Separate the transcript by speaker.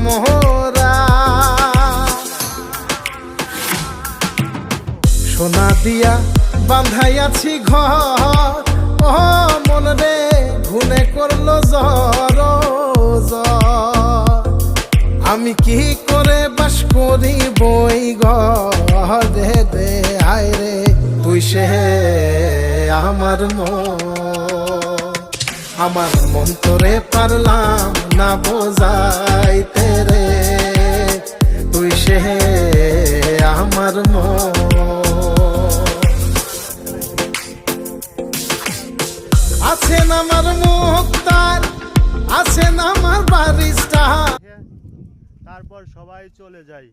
Speaker 1: মোরা। সোনা দিয়া বান্ধাইয়াছি ঘর, ও মন রে ঘুনে করলো জ্বর জ্বর। আমি কি করে বাস করি বই ঘরে রে, আয় রে তুই সে আমার মন। আমার মন তোরে পারলাম না বোঝাইতে রে, তুই সে আমার মন। আছেন আমার মুক্তার, আছেন আমার বারিস্টার।
Speaker 2: তারপর সবাই চলে যায়।